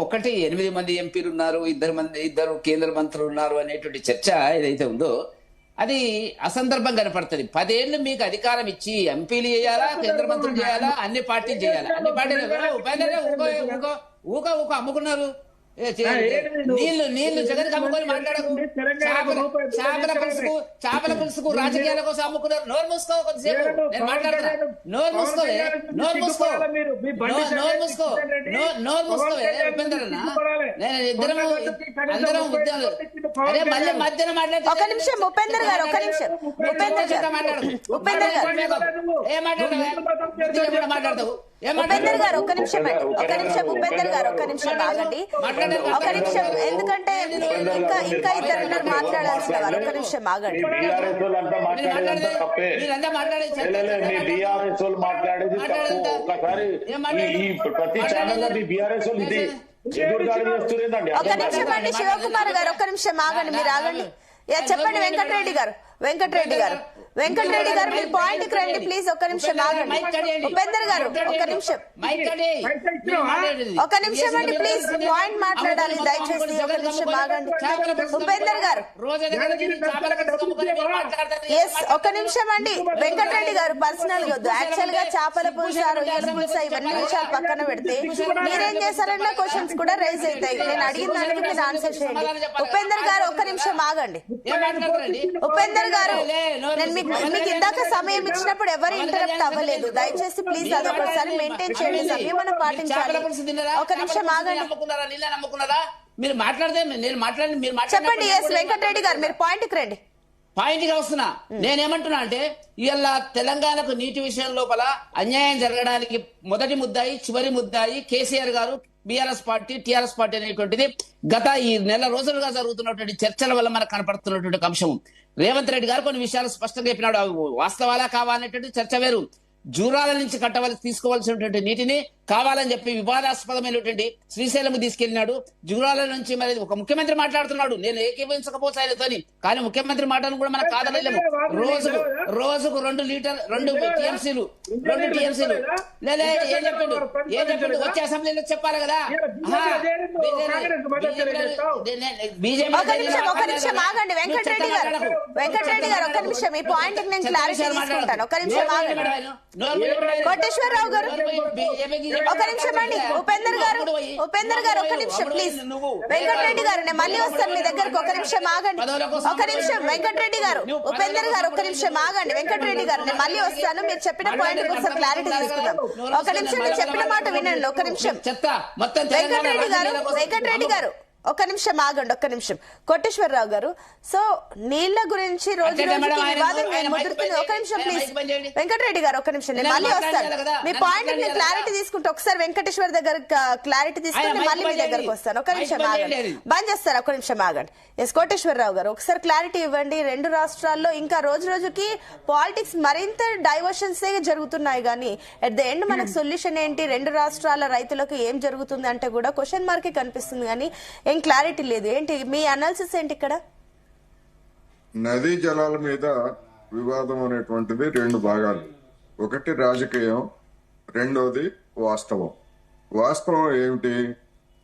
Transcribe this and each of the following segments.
ఒకటి 8 మంది ఎంపీలు ఉన్నారు, ఇద్దరు కేంద్ర మంత్రులు ఉన్నారు అనేటువంటి చర్చ ఏదైతే ఉందో అది అసందర్భం కనపడుతుంది. 10 ఏళ్ళు మీకు అధికారం ఇచ్చి ఎంపీలు చేయాలా, కేంద్ర మంత్రులు చేయాలా, అన్ని పార్టీలు చేయాలా, అన్ని పార్టీలు ఊక అమ్ముకున్నారు. నీళ్లు జగన్ అమ్ముకొని మాట్లాడకు. చేపల పులుసుకు రాజకీయాల కోసం అమ్ముకున్నారు. నోరు మూసుకో కొద్దిసేపు, నేను మాట్లాడతా. నోరు మూసుకోవే ఉపేందర్ అన్న, నేను అందరం ఉద్యోగాలు. అరే మళ్ళీ మధ్యన మాట్లాడుతా. ఒక నిమిషం ఉపేందర్ గారు, ఒక నిమిషం ఉపేందర్ గారు, ఉపేందర్ గారు మాట్లాడతావు. ఉపేందర్ గారు ఒక నిమిషం అండి, ఒక నిమిషం ఉపేందర్ గారు ఒక నిమిషం ఆగండి, ఒక నిమిషం. ఎందుకంటే ఇంకా ఇద్దరు మాట్లాడాల్సిన వారు. ఒక నిమిషం ఆగండి. ఒక నిమిషం అండి శివకుమార్ గారు, ఒక నిమిషం ఆగండి, మీరు ఆగండి. చెప్పండి వెంకటరెడ్డి గారు, వెంకటరెడ్డి గారు మీరు పాయింట్ కి రండి ప్లీజ్. ఒక నిమిషం ఆగండి. ఉపేందర్ గారు ఒక నిమిషం అండి ప్లీజ్, పాయింట్ మాట్లాడాలి దయచేసి. ఒక నిమిషం ఆగండి ఉపేందర్ గారు. ఎస్ ఒక నిమిషం అండి వెంకటరెడ్డి గారు, పర్సనల్ వద్దు. యాక్చువల్ గా చేపల పులుసా, రొయ్యల పులుసా ఇవన్నీ విషయాలు పక్కన పెడితే మీరేం చేశారన్న క్వశ్చన్స్ కూడా రైజ్ అవుతాయి. నేను అడిగిన దానికి మీరు ఆన్సర్ చేయండి. ఉపేందర్ గారు ఒక్క నిమిషం ఆగండి. ఉపేందర్ గారు నేను మీకు ఇందాక సమయం ఇచ్చినప్పుడు ఎవరు ఇంటరప్ట్ అవ్వలేదు. దయచేసి ప్లీజ్ అదొకసారి మెయింటైన్ చేయండి, సమయం పాటించాలి. ఒక నిమిషం ఆగండి. మీరు మాట్లాడితే నేను మాట్లాడి మీరు చెప్పండి. ఎస్ వెంకటరెడ్డి గారు మీరు పాయింట్ కి రండి. పాయింట్ గా వస్తున్నా. నేనేమంటున్నా అంటే ఇవాళ తెలంగాణకు నీటి విషయం లోపల అన్యాయం జరగడానికి మొదటి ముద్దాయి, చివరి ముద్దాయి కేసీఆర్ గారు, బీఆర్ఎస్ పార్టీ, టీఆర్ఎస్ పార్టీ అనేటువంటిది గత ఈ నెల రోజులుగా జరుగుతున్నటువంటి చర్చల వల్ల మనకు కనపడుతున్నటువంటి అంశం. రేవంత్ రెడ్డి గారు కొన్ని విషయాలు స్పష్టంగా చెప్పినాడు. వాస్తవాలా కావాలనేటువంటి చర్చ వేరు. జూరాల నుంచి తీసుకోవాల్సినటువంటి నీటిని కావాలని చెప్పి వివాదాస్పదమైనటువంటి శ్రీశైలం తీసుకెళ్లినాడు. జూరాల నుంచి మరి ఒక ముఖ్యమంత్రి మాట్లాడుతున్నాడు. నేను ఏకీభవించకపోతే ఆయనతోని, కానీ ముఖ్యమంత్రి మాటను కూడా మనం కాదలేము. రోజుకు 2 టీఎంసీలు లేదా ఏం చెప్పిండు వచ్చే అసెంబ్లీలో చెప్పాలి కదా. ఒక నిమిషం ఆగండి వెంకటరెడ్డి గారు ఒక నిమిషం. ఈ పాయింట్ నేను క్లారిటీ తీసుకుంటాను. ఒక నిమిషం ఆగండి కోటేశ్వరరావు గారు, ఒక నిమిషం అండి. ఉపేందర్ గారు ఒక నిమిషం ప్లీజ్. వెంకటరెడ్డి గారు నేను మళ్ళీ వస్తాను మీ దగ్గరకు. ఒక నిమిషం ఆగండి, ఒక నిమిషం వెంకటరెడ్డి గారు. ఉపేందర్ గారు ఒక నిమిషం ఆగండి. వెంకటరెడ్డి గారు నేను మళ్ళీ వస్తాను. మీరు చెప్పిన పాయింట్ కోసం క్లారిటీ తీసుకుందాం. ఒక నిమిషం నేను చెప్పిన మాట వినండి. ఒక నిమిషం వెంకటరెడ్డి గారు ఒక నిమిషం ఆగండి. ఒక్క నిమిషం కోటేశ్వరరావు గారు. సో నీళ్ల గురించి రోజు రోజుకి వివాదం ముదురుతుంది. ఒక నిమిషం ప్లీజ్ వెంకటరెడ్డి గారు ఒక నిమిషం, నేను మళ్ళీ వస్తాను. మీ పాయింట్ నేను క్లారిటీ తీసుకుంటే ఒకసారి వెంకటేశ్వర్ దగ్గర క్లారిటీ తీసుకుంటే మళ్ళీ మీ దగ్గరకు వస్తాను. ఒక నిమిషం ఆగండి, బంద్ చేస్తారు. ఒక నిమిషం ఆగండి. ఎస్ కోటేశ్వరరావు గారు ఒకసారి క్లారిటీ ఇవ్వండి. 2 రాష్ట్రాల్లో ఇంకా రోజు రోజుకి పాలిటిక్స్ మరింత డైవర్షన్స్ జరుగుతున్నాయి, కానీ ఎట్ ద ఎండ్ మనకు సొల్యూషన్ ఏంటి? 2 రాష్ట్రాల రైతులకు ఏం జరుగుతుంది అంటే కూడా క్వశ్చన్ మార్కే కనిపిస్తుంది, కానీ క్లారిటీ లేదు. ఏంటి మీ అనాలిసిస్ ఏంటి ఇక్కడ? నదీ జలాల మీద వివాదం అనేటువంటిది 2 భాగాలు. ఒకటి రాజకీయం, రెండోది వాస్తవం. వాస్తవం ఏమిటి?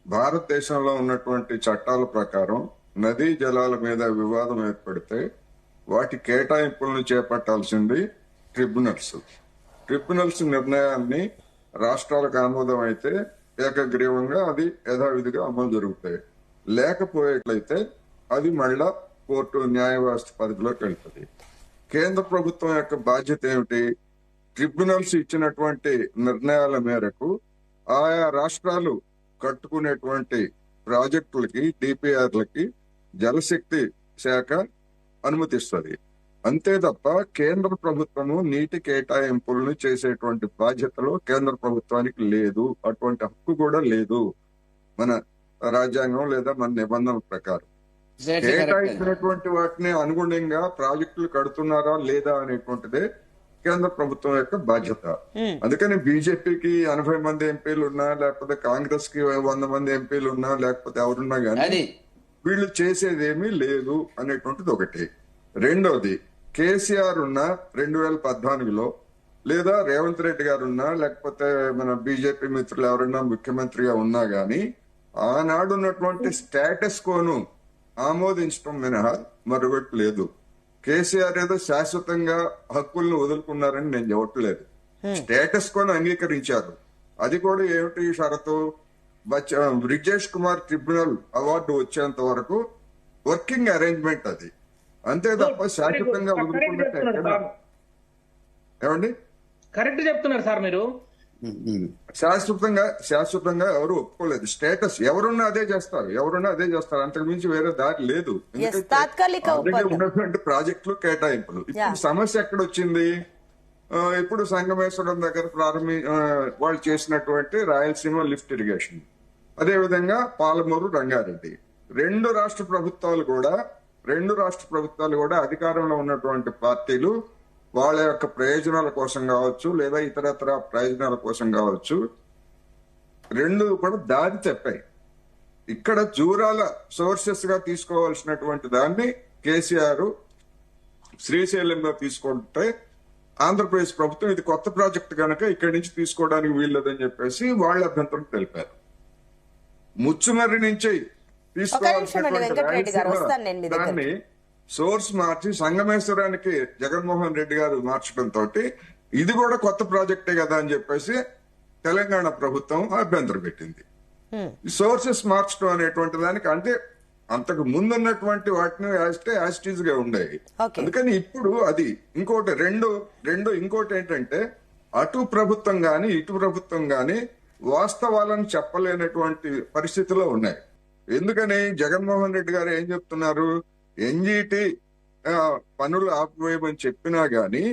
భారతదేశంలో ఉన్నటువంటి చట్టాల ప్రకారం నదీ జలాల మీద వివాదం ఏర్పడితే వాటి కేటాయింపులను చేపట్టాల్సింది ట్రిబ్యునల్స్ నిర్ణయాన్ని రాష్ట్రాలకు ఆమోదం అయితే ఏకగ్రీవంగా అది యథావిధిగా అమలు జరుగుతాయి. లేకపోయేట్లయితే అది మళ్ళా కోర్టు న్యాయ వ్యవస్థ పరిధిలోకి వెళ్తుంది. కేంద్ర ప్రభుత్వం యొక్క బాధ్యత ఏమిటి? ట్రిబ్యునల్స్ ఇచ్చినటువంటి నిర్ణయాల మేరకు ఆయా రాష్ట్రాలు కట్టుకునేటువంటి ప్రాజెక్టులకి, డిపిఆర్లకి జలశక్తి శాఖ అనుమతిస్తుంది. అంతే తప్ప కేంద్ర ప్రభుత్వము నీటి కేటాయింపులను చేసేటువంటి బాధ్యతలు కేంద్ర ప్రభుత్వానికి లేదు. అటువంటి హక్కు కూడా లేదు మన రాజ్యాంగం లేదా మన నిబంధనల ప్రకారం. కేటాయించినటువంటి వాటిని అనుగుణంగా ప్రాజెక్టులు కడుతున్నారా లేదా అనేటువంటిదే కేంద్ర ప్రభుత్వం యొక్క బాధ్యత. అందుకని బీజేపీకి 80 మంది ఎంపీలు ఉన్నా, లేకపోతే కాంగ్రెస్ కి 100 మంది ఎంపీలు ఉన్నా, లేకపోతే ఎవరున్నా గానీ వీళ్ళు చేసేదేమీ లేదు అనేటువంటిది ఒకటి. రెండోది, కేసీఆర్ ఉన్న 2014లో లేదా రేవంత్ రెడ్డి గారు ఉన్నా, లేకపోతే మన బీజేపీ మిత్రులు ఎవరన్నా ముఖ్యమంత్రిగా ఉన్నా గానీ ఆనాడు ఉన్నటువంటి స్టేటస్ కోను ఆమోదించడం మినహా మరొకటి లేదు. కేసీఆర్ ఏదో శాశ్వతంగా హక్కులను వదులుకున్నారని నేను చెప్పట్లేదు. స్టేటస్ కోను అంగీకరించారు. అది కూడా ఏమిటి షరతు? బ్రిజేష్ కుమార్ ట్రిబ్యునల్ అవార్డు వచ్చేంత వరకు వర్కింగ్ అరేంజ్మెంట్ అది, అంతే తప్ప శాశ్వతంగా వదులుకున్నట్టు ఏమండి? కరెక్ట్ చెప్తున్నారు సార్ మీరు. శాశ్వతంగా ఎవరు ఒప్పుకోలేదు. స్టేటస్ ఎవరున్నా అదే చేస్తారు, అంతకు మించి వేరే దారి లేదు. ఉన్నటువంటి ప్రాజెక్టులు కేటాయింపులు. ఇప్పుడు సమస్య ఎక్కడ వచ్చింది? ఇప్పుడు సంగమేశ్వరం దగ్గర వాళ్ళు చేసినటువంటి రాయలసీమ లిఫ్ట్ ఇరిగేషన్, అదే విధంగా పాలమూరు రంగారెడ్డి, రెండు రాష్ట్ర ప్రభుత్వాలు కూడా అధికారంలో ఉన్నటువంటి పార్టీలు వాళ్ళ యొక్క ప్రయోజనాల కోసం కావచ్చు, లేదా ఇతరత్ర ప్రయోజనాల కోసం కావచ్చు, రెండు కూడా దారి తప్పాయి. ఇక్కడ జూరాల సోర్సెస్ గా తీసుకోవాల్సినటువంటి దాన్ని కేసీఆర్ శ్రీశైలంగా తీసుకుంటే ఆంధ్రప్రదేశ్ ప్రభుత్వం ఇది కొత్త ప్రాజెక్టు కనుక ఇక్కడి నుంచి తీసుకోవడానికి వీల్లేదని చెప్పేసి వాళ్ళ అభ్యంతరం తెలిపారు. ముచ్చుమర్రి నుంచి తీసుకోవాల్సినటువంటి దాన్ని సోర్స్ మార్చి సంగమేశ్వరానికి జగన్మోహన్ రెడ్డి గారు మార్చడంతో ఇది కూడా కొత్త ప్రాజెక్టే కదా అని చెప్పేసి తెలంగాణ ప్రభుత్వం అభ్యంతరం పెట్టింది. సోర్సెస్ మార్చడం అనేటువంటి దానికి అంటే అంతకు ముందున్నటువంటి వాటిని యాస్టీజ్ గా ఉండేవి. అందుకని ఇప్పుడు అది ఇంకోటి ఇంకోటి ఏంటంటే అటు ప్రభుత్వం గాని ఇటు ప్రభుత్వం గాని వాస్తవాలను చెప్పలేనటువంటి పరిస్థితిలో ఉన్నాయి. ఎందుకని జగన్మోహన్ రెడ్డి గారు ఏం చెప్తున్నారు? ఎన్జీటీ పనులు ఆపివేయమని చెప్పినా గాని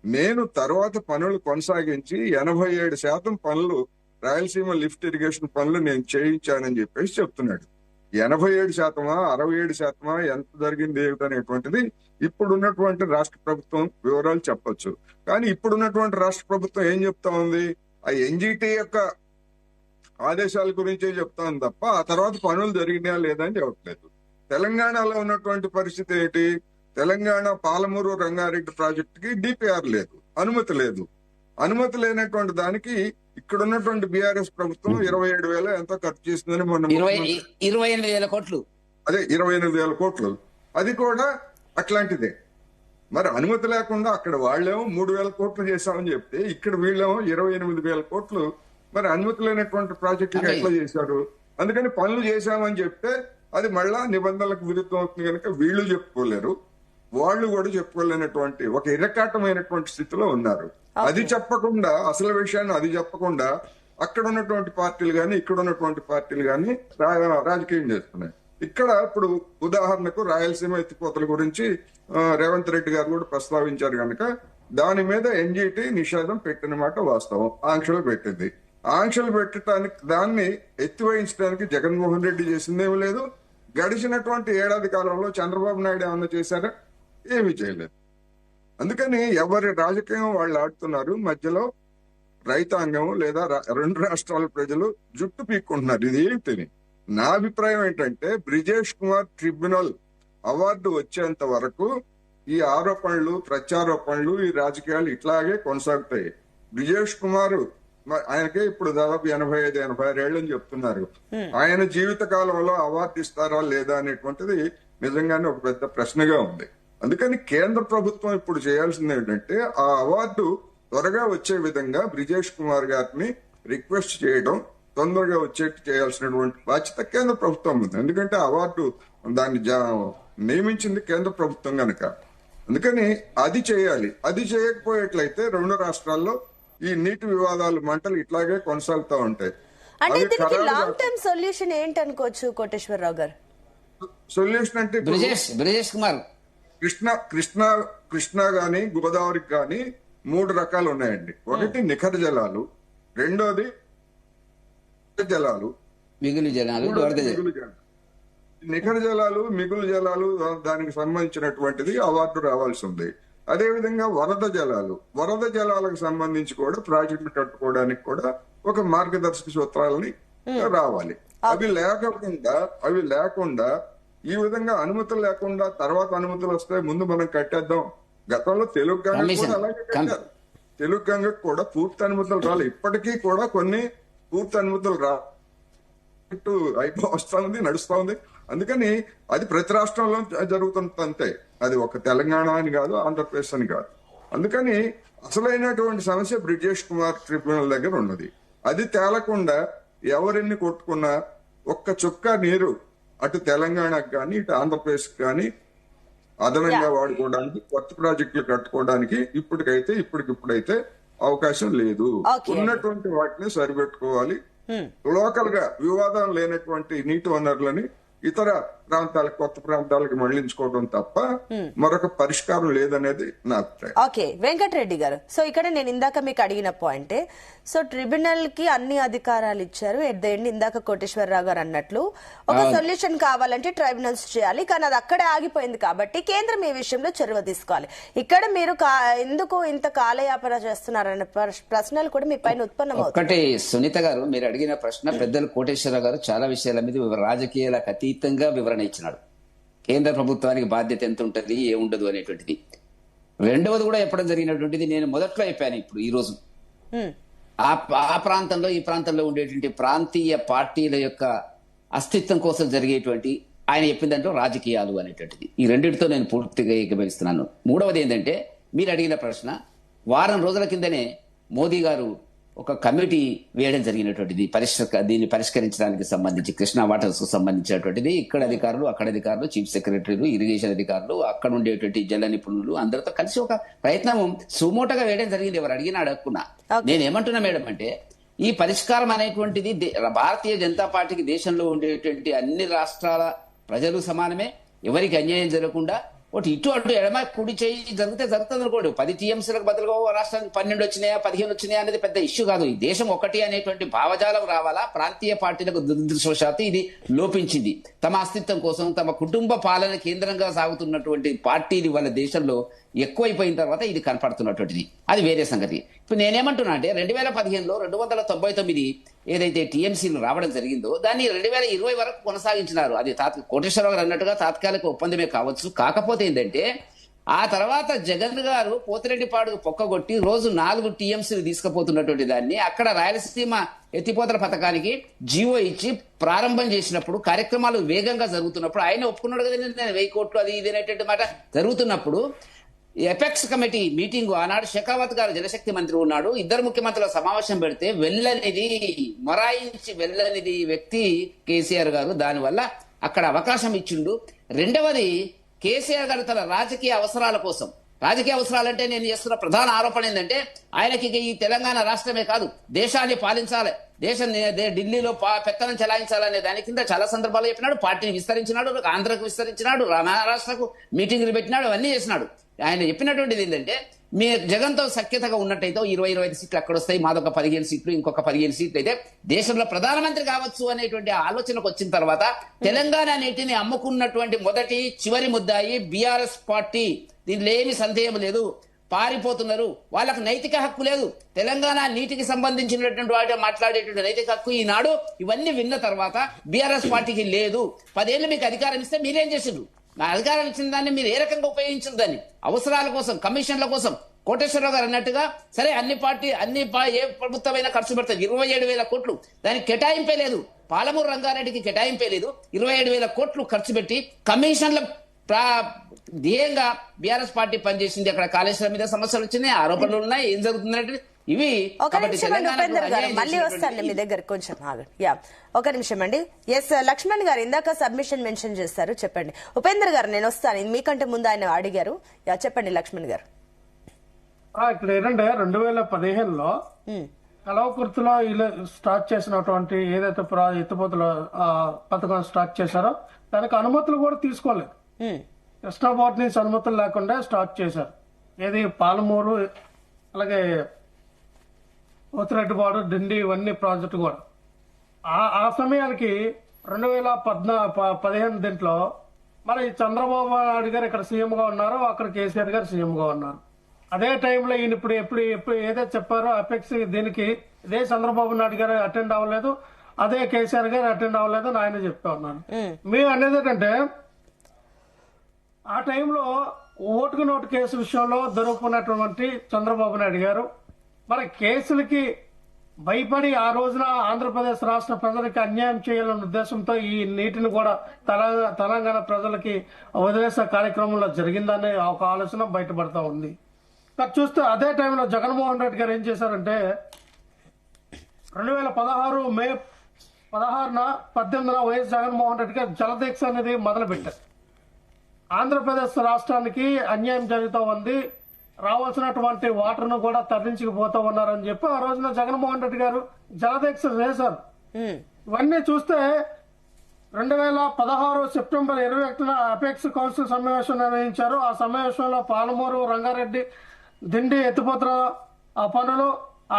నేను తర్వాత పనులు కొనసాగించి 87% పనులు రాయలసీమ లిఫ్ట్ ఇరిగేషన్ పనులు నేను చేయించానని చెప్పేసి చెప్తున్నాడు. 87%, 67% ఎంత జరిగింది ఏమిటనేటువంటిది ఇప్పుడున్నటువంటి రాష్ట్ర ప్రభుత్వం వివరాలు చెప్పొచ్చు. కానీ ఇప్పుడున్నటువంటి రాష్ట్ర ప్రభుత్వం ఏం చెప్తా ఉంది? ఆ ఎన్జీటీ యొక్క ఆదేశాల గురించే చెప్తాను తప్ప ఆ తర్వాత పనులు జరిగినాయా లేదా అని చెప్పట్లేదు. తెలంగాణలో ఉన్నటువంటి పరిస్థితి ఏంటి? తెలంగాణ పాలమూరు రంగారెడ్డి ప్రాజెక్టుకి డిపిఆర్ లేదు, అనుమతి లేదు. అనుమతి లేనటువంటి దానికి ఇక్కడ ఉన్నటువంటి బీఆర్ఎస్ ప్రభుత్వం 27,000 ఎంతో ఖర్చు చేసిందని మొన్న 28,000 కోట్లు, అదే 28,000 కోట్లు, అది కూడా అట్లాంటిదే. మరి అనుమతి లేకుండా అక్కడ వాళ్ళేమో 3,000 కోట్లు చేశామని చెప్తే ఇక్కడ వీళ్ళేమో 28,000 కోట్లు మరి అనుమతి లేనటువంటి ప్రాజెక్టులు ఎట్లా చేశారు? అందుకని పనులు చేశామని చెప్తే అది మళ్ళా నిబంధనలకు విరుద్ధం అవుతుంది కనుక వీళ్ళు చెప్పుకోలేరు, వాళ్ళు కూడా చెప్పుకోలేనటువంటి ఒక ఇరకాటమైనటువంటి స్థితిలో ఉన్నారు. అది చెప్పకుండా, అసలు విషయాన్ని అది చెప్పకుండా అక్కడ ఉన్నటువంటి పార్టీలు గాని ఇక్కడ ఉన్నటువంటి పార్టీలు గాని రాజకీయం చేస్తున్నాయి. ఇక్కడ ఇప్పుడు ఉదాహరణకు రాయలసీమ ఎత్తిపోతల గురించి రేవంత్ రెడ్డి గారు కూడా ప్రస్తావించారు కనుక దాని మీద ఎన్జీటీ నిషేధం పెట్టిన మాట వాస్తవం. ఆంక్షలు పెట్టింది. ఆంక్షలు పెట్టడానికి దాన్ని ఎత్తివేయించడానికి జగన్మోహన్ రెడ్డి చేసిందేమీ లేదు. గడిచినటువంటి ఏడాది కాలంలో చంద్రబాబు నాయుడు ఏమన్నా చేశారా? ఏమీ చేయలేదు. అందుకని ఎవరి రాజకీయం వాళ్ళు ఆడుతున్నారు. మధ్యలో రైతాంగం లేదా రెండు రాష్ట్రాల ప్రజలు జుట్టు పీక్కుంటున్నారు. ఇది ఏంటిని? నా అభిప్రాయం ఏంటంటే బ్రిజేష్ కుమార్ ట్రిబ్యునల్ అవార్డు వచ్చేంత వరకు ఈ ఆరోపణలు, ప్రత్యారోపణలు, ఈ రాజకీయాలు ఇట్లాగే కొనసాగుతాయి. బ్రిజేష్ కుమార్ ఆయనకే ఇప్పుడు దాదాపు 85-86 ఏళ్ళు అని చెప్తున్నారు. ఆయన జీవిత కాలంలో అవార్డు ఇస్తారా లేదా అనేటువంటిది నిజంగానే ఒక పెద్ద ప్రశ్నగా ఉంది. అందుకని కేంద్ర ప్రభుత్వం ఇప్పుడు చేయాల్సింది ఏంటంటే ఆ అవార్డు త్వరగా వచ్చే విధంగా బ్రిజేష్ కుమార్ గారిని రిక్వెస్ట్ చేయడం, తొందరగా వచ్చేట్టు చేయాల్సినటువంటి బాధ్యత కేంద్ర ప్రభుత్వం ఉంది. ఎందుకంటే అవార్డు దాన్ని నియమించింది కేంద్ర ప్రభుత్వం కనుక. అందుకని అది చేయాలి. అది చేయకపోయేట్లయితే రెండు రాష్ట్రాల్లో ఈ నీటి వివాదాలు మంటలు ఇట్లాగే కొనసాగుతూ ఉంటాయి. అంటే దీనికి లాంగ్ టర్మ్ సొల్యూషన్ ఏంటనుకోవచ్చు కోటేశ్వరరావు గారు? సొల్యూషన్ అంటే బ్రిజేష్ కుమార్ కృష్ణా గాని గోదావరికి గాని 3 రకాలు ఉన్నాయండి. ఒకటి నిఖర జలాలు, రెండోది జలాలు, మిగులు జలాలు. నిఖర జలాలు, మిగులు జలాలు దానికి సంబంధించినటువంటిది అవార్డు రావాల్సి ఉంది. అదే విధంగా వరద జలాలకు సంబంధించి కూడా ప్రాజెక్టులు కట్టుకోవడానికి కూడా ఒక మార్గదర్శక సూత్రాలని రావాలి. అవి లేకుండా ఈ విధంగా అనుమతులు లేకుండా తర్వాత అనుమతులు వస్తే ముందు మనం కట్టేద్దాం. గతంలో తెలుగు గంగ కూడా అలాగే కట్టారు. తెలుగు గంగకు కూడా పూర్తి అనుమతులు రాలేదు. ఇప్పటికీ కూడా కొన్ని పూర్తి అనుమతులు వస్తా ఉంది, నడుస్తా ఉంది. అందుకని అది ప్రతి రాష్ట్రంలో జరుగుతుంది అంతే. అది ఒక తెలంగాణ అని కాదు, ఆంధ్రప్రదేశ్ అని కాదు. అందుకని అసలైనటువంటి సమస్య బ్రిజేష్ కుమార్ ట్రిబ్యునల్ దగ్గర ఉన్నది. అది తేలకుండా ఎవరిని కొట్టుకున్నా ఒక్క చుక్క నీరు అటు తెలంగాణకు కానీ ఇటు ఆంధ్రప్రదేశ్ కానీ అదనంగా వాడుకోవడానికి, కొత్త ప్రాజెక్టులు కట్టుకోవడానికి ఇప్పటికిప్పుడైతే అవకాశం లేదు. ఉన్నటువంటి వాటిని సరిపెట్టుకోవాలి. లోకల్ గా వివాదం లేనటువంటి నీటి వనరులని ఇతర ప్రాంతాలకు, కొత్త ప్రాంతాలకు మళ్లించుకోవడం తప్ప మరొక పరిష్కారం లేదనేది నా అభిప్రాయం. ఓకే వెంకటరెడ్డి గారు, సో ఇక్కడ నేను ఇందాక మీకు అడిగిన పాయింటే, సో ట్రిబ్యునల్ కి అన్ని అధికారాలు ఇచ్చారు. ఎట్ ద ఎండ్ ఇందాక కోటేశ్వరరావు గారు అన్నట్లు ఒక సొల్యూషన్ కావాలంటే ట్రైబ్యునల్స్ చేయాలి, కానీ అది అక్కడే ఆగిపోయింది. కాబట్టి కేంద్రం ఈ విషయంలో చొరవ తీసుకోవాలి. ఇక్కడ మీరు ఎందుకు ఇంత కాలయాపన చేస్తున్నారనే ప్రశ్నలు కూడా మీ పైన ఉత్పన్నమవుతాయి. ఒకటి సునీత గారు, మీరు అడిగిన ప్రశ్న పెద్దలు కోటేశ్వరరావు గారు చాలా విషయాల మీద రాజకీయాలకు అతీతంగా వివరణ ఇచ్చినాడు. కేంద్ర ప్రభుత్వానికి బాధ్యత ఎంత ఉంటుంది, ఏముండదు అనేటువంటిది. రెండవది కూడా చెప్పడం జరిగినటువంటిది నేను మొదట్లో చెప్పాను. ఇప్పుడు ఈ రోజు ఆ ప్రాంతంలో ఈ ప్రాంతంలో ఉండేటువంటి ప్రాంతీయ పార్టీల యొక్క అస్తిత్వం కోసం జరిగేటువంటి ఆయన చెప్పిందంటే రాజకీయాలు అనేటువంటిది. ఈ రెండింటితో నేను పూర్తిగా ఏకీభవిస్తున్నాను. మూడవది ఏంటంటే మీరు అడిగిన ప్రశ్న, వారం రోజుల కిందనే మోదీ గారు ఒక కమిటీ వేయడం జరిగినటువంటిది దీన్ని పరిష్కరించడానికి సంబంధించి, కృష్ణా వాటర్స్ కు సంబంధించినటువంటిది. ఇక్కడ అధికారులు, అక్కడ అధికారులు, చీఫ్ సెక్రటరీలు, ఇరిగేషన్ అధికారులు, అక్కడ ఉండేటువంటి జల నిపుణులు అందరితో కలిసి ఒక ప్రయత్నం సుమోటగా వేయడం జరిగింది. ఎవరు అడిగినా అడగకున్నా. నేనేమంటున్నా మేడం అంటే, ఈ పరిష్కారం అనేటువంటిది భారతీయ జనతా పార్టీకి దేశంలో ఉండేటువంటి అన్ని రాష్ట్రాల ప్రజలు సమానమే. ఎవరికి అన్యాయం జరగకుండా ఒకటి ఇటు అటు ఎడమ కుడి చేయి జరిగితే జరుగుతుంది అనుకోండి. 10 టీఎంసీలకు బదులుగా రాష్ట్రానికి 12 వచ్చినాయా 15 వచ్చినాయా అనేది పెద్ద ఇష్యూ కాదు. ఈ దేశం ఒకటి అనేటువంటి భావజాలం రావాలా. ప్రాంతీయ పార్టీలకు దురదృష్టవశాత్తు ఇది లోపించింది. తమ అస్తిత్వం కోసం, తమ కుటుంబ పాలన కేంద్రంగా సాగుతున్నటువంటి పార్టీలు వాళ్ళ దేశంలో ఎక్కువైపోయిన తర్వాత ఇది కనపడుతున్నటువంటిది. అది వేరే సంగతి. ఇప్పుడు నేనేమంటున్నా అంటే 2015లో 299 ఏదైతే టీఎంసీలు రావడం జరిగిందో దాన్ని 2020 వరకు కొనసాగించినారు. అది కోటేశ్వరరావు గారు అన్నట్టుగా తాత్కాలిక ఒప్పందమే కావచ్చు. కాకపోతే ఏంటంటే ఆ తర్వాత జగన్ గారు పోతిరెడ్డిపాడుకు పొక్కగొట్టి రోజు 4 టీఎంసీలు తీసుకుపోతున్నటువంటి దాన్ని అక్కడ రాయలసీమ ఎత్తిపోతల పథకానికి జీవో ఇచ్చి ప్రారంభం చేసినప్పుడు, కార్యక్రమాలు వేగంగా జరుగుతున్నప్పుడు ఆయన ఒప్పుకున్నాడు కదా, నేను 1000 కోట్లు అది ఇది అనేటువంటి మాట జరుగుతున్నప్పుడు ఎపెక్స్ కమిటీ మీటింగ్ ఆనాడు షెకావత్ గారు జలశక్తి మంత్రి ఉన్నాడు. ఇద్దరు ముఖ్యమంత్రుల సమావేశం పెడితే మొరాయించి వెళ్ళనిది వ్యక్తి కేసీఆర్ గారు. దానివల్ల అక్కడ అవకాశం ఇచ్చిండు. రెండవది, కేసీఆర్ గారు తన రాజకీయ అవసరాల కోసం, రాజకీయ అవసరాలంటే నేను చేస్తున్న ప్రధాన ఆరోపణ ఏంటంటే ఆయనకి ఈ తెలంగాణ రాష్ట్రమే కాదు దేశాన్ని పాలించాలి, ఢిల్లీలో పెత్తనం చెలాయించాలనే దాని కింద చాలా సందర్భాలు చెప్పినాడు. పార్టీని విస్తరించినాడు, ఆంధ్రకు విస్తరించినాడు, మహారాష్ట్రకు మీటింగ్లు పెట్టినాడు, అవన్నీ చేసినాడు. ఆయన చెప్పినటువంటిది ఏంటంటే, మీరు జగన్తో సఖ్యతగా ఉన్నట్టయితే 20-25 సీట్లు అక్కడ వస్తాయి, మాదొక 15 సీట్లు, ఇంకొక 15 సీట్లు అయితే దేశంలో ప్రధానమంత్రి కావచ్చు అనేటువంటి ఆలోచనకు వచ్చిన తర్వాత తెలంగాణ నీటిని అమ్ముకున్నటువంటి మొదటి చివరి ముద్దాయి బీఆర్ఎస్ పార్టీ. దీనిలో ఏమి సందేహం లేదు. పారిపోతున్నారు, వాళ్ళకు నైతిక హక్కు లేదు. తెలంగాణ నీటికి సంబంధించినటువంటి వాటి మాట్లాడేటువంటి నైతిక హక్కు ఈనాడు ఇవన్నీ విన్న తర్వాత బీఆర్ఎస్ పార్టీకి లేదు. 10 ఏళ్ళు మీకు అధికారం ఇస్తే మీరేం చేసిండ్రు? నా అధికారం ఇచ్చిన దాన్ని మీరు ఏ రకంగా ఉపయోగించిన దాన్ని అవసరాల కోసం, కమిషన్ల కోసం. కోటేశ్వరరావు గారు అన్నట్టుగా సరే ఏ ప్రభుత్వమైనా ఖర్చు పెడతారు. 27,000 కోట్లు దానికి కేటాయింపే లేదు. పాలమూరు రంగారెడ్డికి కేటాయింపే లేదు. 27,000 కోట్లు ఖర్చు పెట్టి కమిషన్ల ధ్యేయంగా బీఆర్ఎస్ పార్టీ పనిచేసింది. అక్కడ కాళేశ్వరం మీద సమస్యలు వచ్చినాయి, ఆరోపణలు ఉన్నాయి, ఏం జరుగుతుందంటే ఇవి. మళ్ళీ వస్తాను మీ దగ్గర, కొంచెం ఆగండి. ఒక నిమిషం అండి. ఎస్ లక్ష్మణ్ గారు ఇందాక సబ్మిషన్ మెన్షన్ చేస్తారు, చెప్పండి. ఉపేందర్ గారు నేను వస్తాను, మీకంటే ముందు ఆయన అడిగారు. చెప్పండి లక్ష్మణ్ గారు. ఇక్కడ ఏంటంటే 2015లో కలవకుర్తిలో స్టార్ట్ చేసినటువంటి ఏదైతే ఎత్తిపోతల పథకం స్టార్ట్ చేశారో దానికి అనుమతులు కూడా తీసుకోలేదు. కృష్ణా బోర్డు నుంచి అనుమతులు లేకుండా స్టార్ట్ చేశారు. ఏది పాలమూరు, అలాగే పోతిరెడ్డిపాడు, డిండి, ఇవన్నీ ప్రాజెక్టు కూడా. ఆ సమయానికి 2015 దీంట్లో మరి చంద్రబాబు నాయుడు గారు ఇక్కడ సీఎంగా ఉన్నారు, అక్కడ కేసీఆర్ గారు సీఎంగా ఉన్నారు. అదే టైంలో ఈయన ఇప్పుడు ఏదైతే చెప్పారో అపెక్స్ దీనికి ఇదే చంద్రబాబు నాయుడు గారు అటెండ్ అవ్వలేదు, అదే కేసీఆర్ గారు అటెండ్ అవ్వలేదు అని ఆయన చెప్తా ఉన్నాను. మేము అనేది ఏంటంటే ఆ టైంలో ఓటుకు నోటు కేసు విషయంలో దొరుకుతున్నటువంటి చంద్రబాబు నాయుడు గారు మరి కేసులకి భయపడి ఆ రోజున ఆంధ్రప్రదేశ్ రాష్ట్ర ప్రజలకి అన్యాయం చేయాలన్న ఉద్దేశంతో ఈ నీటిని కూడా తెలంగాణ ప్రజలకి వదిలేసే కార్యక్రమంలో జరిగిందనే ఒక ఆలోచన బయటపడతా ఉంది. చూస్తే అదే టైంలో జగన్మోహన్ రెడ్డి గారు ఏం చేశారంటే 2016 మే 16న 18న వైఎస్ జగన్మోహన్ రెడ్డి గారు జలదీక్ష అనేది మొదలు పెట్టారు. ఆంధ్రప్రదేశ్ రాష్ట్రానికి అన్యాయం జరుగుతూ ఉంది, రావాల్సినటువంటి వాటర్ ను కూడా తరలించుకుపోతూ ఉన్నారని చెప్పి ఆ రోజున జగన్మోహన్ రెడ్డి గారు జలదీక్ష చేశారు. ఇవన్నీ చూస్తే 2016 సెప్టెంబర్ 21న అపెక్స్ కౌన్సిల్ సమావేశం నిర్వహించారు. ఆ సమావేశంలో పాలమూరు రంగారెడ్డి దిండి ఎత్తిపోతల ఆ పనులు